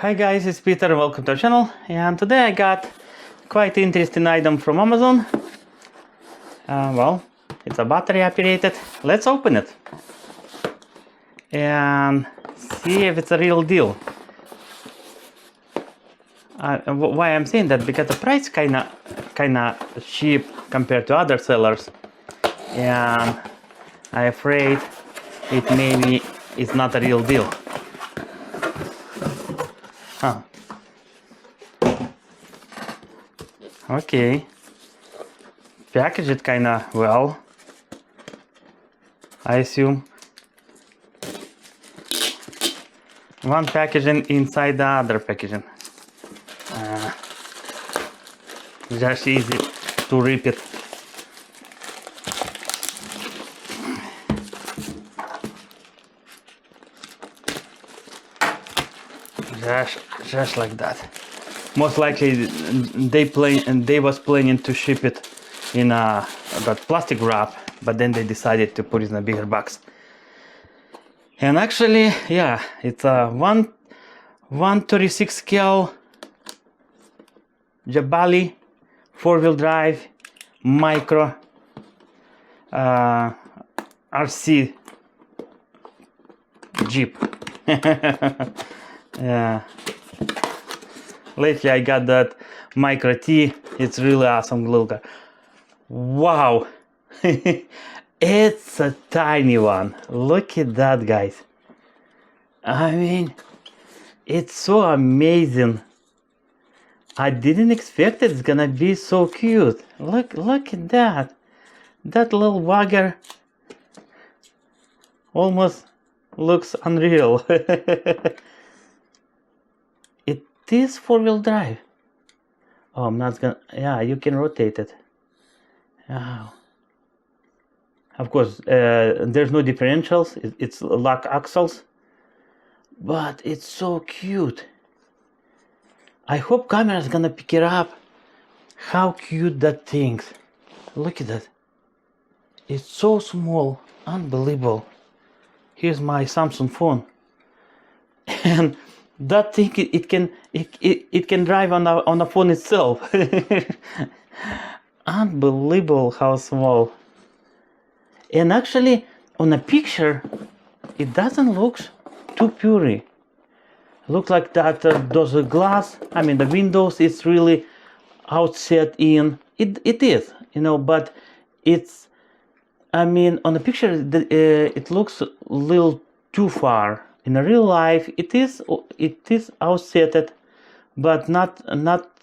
Hi guys, it's Peter and welcome to our channel. And today I got quite interesting item from Amazon. Well, it's a battery operated. Let's open it and see if it's a real deal. Why I'm saying that? Because the price kinda cheap compared to other sellers, and I'm afraid it maybe is not a real deal. Huh. Okay. Package it kinda well, I assume. One packaging inside the other packaging. Just easy to rip it. Just like that. Most likely they was planning to ship it in that plastic wrap, but then they decided to put it in a bigger box. And actually, yeah, it's a 136 scale Jiabaile 4-wheel drive micro RC Jeep. Yeah. Lately I got that micro T. It's really awesome little car. Wow. It's a tiny one. Look at that, guys. I mean, it's so amazing. I didn't expect it's gonna be so cute. Look at that. That little wagger almost looks unreal. It is 4-wheel drive. Oh, I'm not gonna. Yeah, you can rotate it. Wow. Of course, there's no differentials. It's lock axles, but it's so cute. I hope camera's gonna pick it up. How cute that thing. Look at that. It's so small, unbelievable. Here's my Samsung phone, and that thing it can drive on the phone itself. Unbelievable how small. And actually, on a picture, it doesn't look too pure. Looks like that those glass, I mean the windows, it's really outset in. It is, you know, but it's, I mean, on the picture it looks a little too far. In the real life, it is outsetted, but not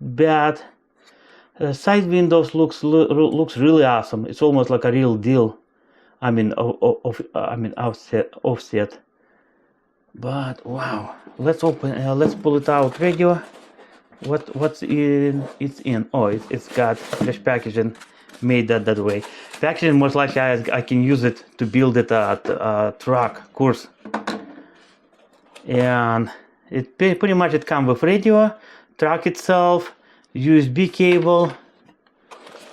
bad. Side windows looks really awesome. It's almost like a real deal. I mean, offset. But wow, let's pull it out. Radio. What's it's in? Oh, it's got fresh packaging, made that way. Packaging, most likely I can use it to build it a truck course. And it pretty much it comes with radio, truck itself, USB cable.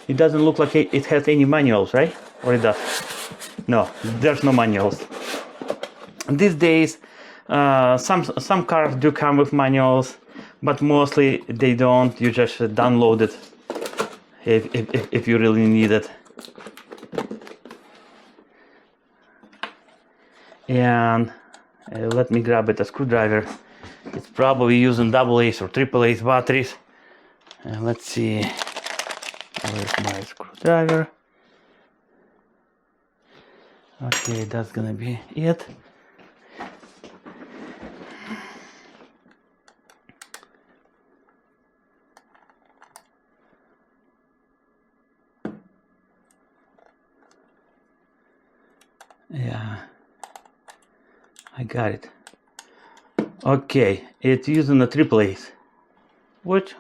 It doesn't look like it has any manuals, right? Or it does? No, there's no manuals. These days, some cars do come with manuals, but mostly they don't. You just download it if you really need it. And let me grab it, a screwdriver. It's probably using AA or AAA batteries. And let's see, where's my screwdriver? Okay, that's gonna be it. Yeah, I got it. Okay, it's using the AAAs, which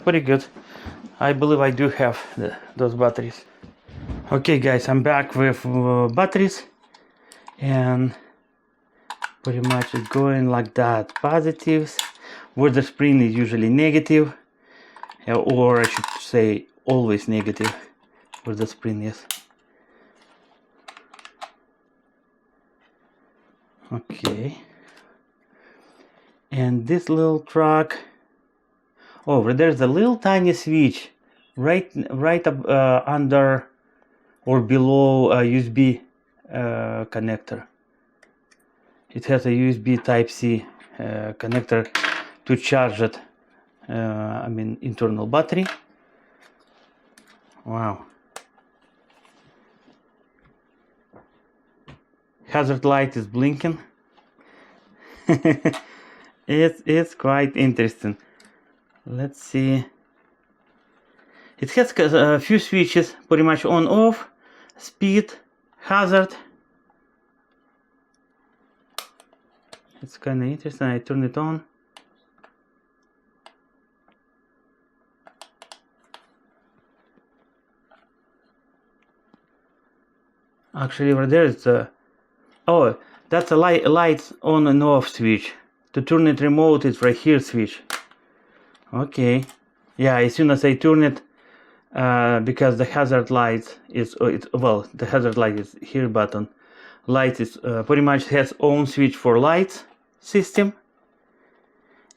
pretty good. I believe I do have those batteries. Okay, guys, I'm back with batteries, and pretty much it's going like that. Positives, where the spring is usually negative, or I should say always negative, where the spring is. Okay, And this little truck, oh, there's a little tiny switch right up under or below a USB connector. It has a USB Type-C connector to charge it. I mean, internal battery. Wow. Hazard light is blinking. It's quite interesting. Let's see. It has a few switches, pretty much on off, speed, hazard. It's kind of interesting. I turn it on. Actually, right there it's a, oh, that's a lights on and off switch. To turn it remote, it's right here switch. Okay, yeah. As soon as I turn it, because the hazard light is, the hazard light is here button. Light is pretty much has own switch for lights system,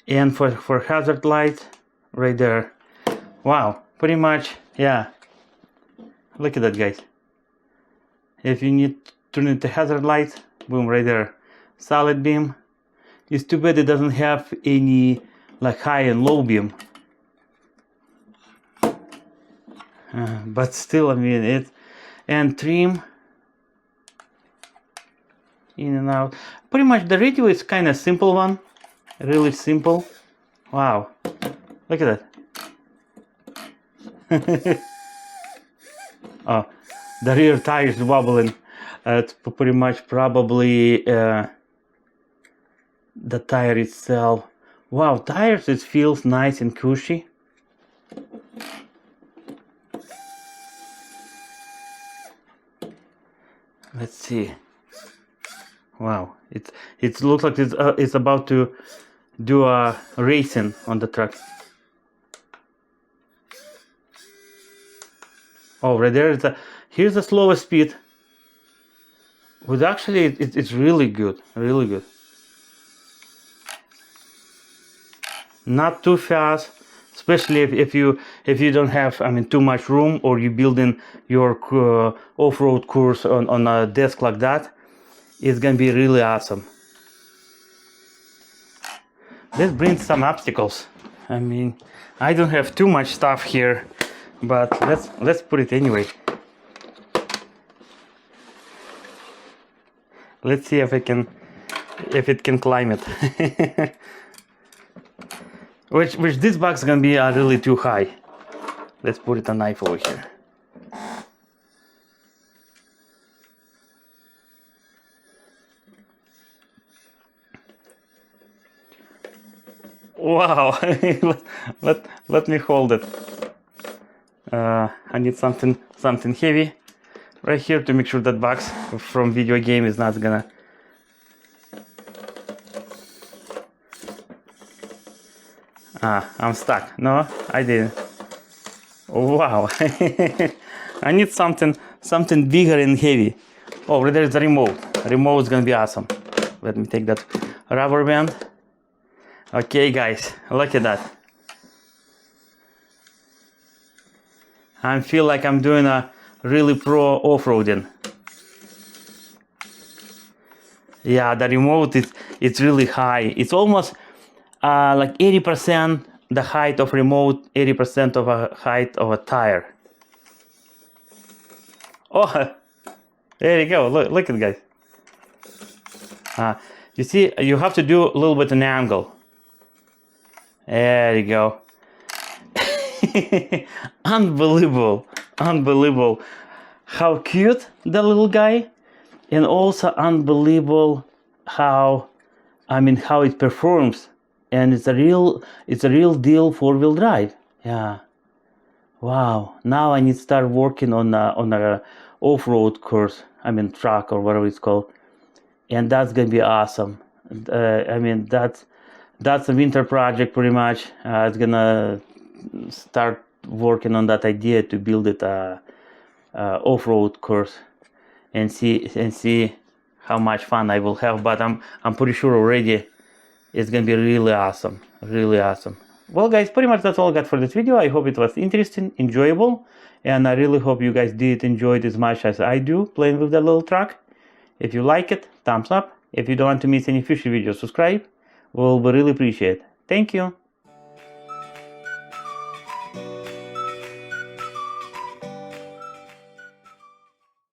and for hazard light right there. Wow, pretty much, yeah. Look at that, guys. If you need to turn it to hazard light, boom, right there. Solid beam. It's too bad it doesn't have any like high and low beam. But still, I mean, it, and trim in and out. Pretty much the radio is kind of simple one, really simple. Wow, look at that. Oh, the rear tire is wobbling. It's pretty much probably the tire itself. Wow, tires, it feels nice and cushy. Let's see. Wow, it looks like it's about to do a racing on the truck. Oh, right there is here's the slowest speed. With actually, it's really good, really good. Not too fast, especially if you don't have, I mean, too much room, or you building your off-road course on a desk like that. It's gonna be really awesome. Let's bring some obstacles. I mean, I don't have too much stuff here, but let's put it anyway. Let's see if it can climb it. which this box is gonna be really too high. Let's put it a knife over here. Wow. let me hold it. I need something heavy right here to make sure that box from video game is not gonna. I'm stuck. No, I didn't. Wow. I need something bigger and heavy. Oh, there's the remote. Remote is gonna be awesome. Let me take that rubber band. Okay, guys, look at that. I feel like I'm doing a really pro off-roading. Yeah, the remote it's really high. It's almost like 80% the height of remote, 80% of a height of a tire. Oh, there you go. Look at it, guys. You see, you have to do a little bit an angle. There you go. Unbelievable, unbelievable. How cute the little guy, and also unbelievable how it performs. And it's a real deal four-wheel drive. Yeah. Wow. Now I need to start working on a off-road course. I mean, truck or whatever it's called. And that's gonna be awesome. I mean, that's a winter project pretty much. It's gonna start working on that idea to build it off-road course, and see how much fun I will have. But I'm pretty sure already It's gonna be really awesome, really awesome. Well guys, pretty much that's all I got for this video. I hope it was interesting, enjoyable, and I really hope you guys did enjoy it as much as I do playing with that little truck. If you like it, thumbs up. If you don't want to miss any future videos, subscribe. We'll really appreciate it. Thank you.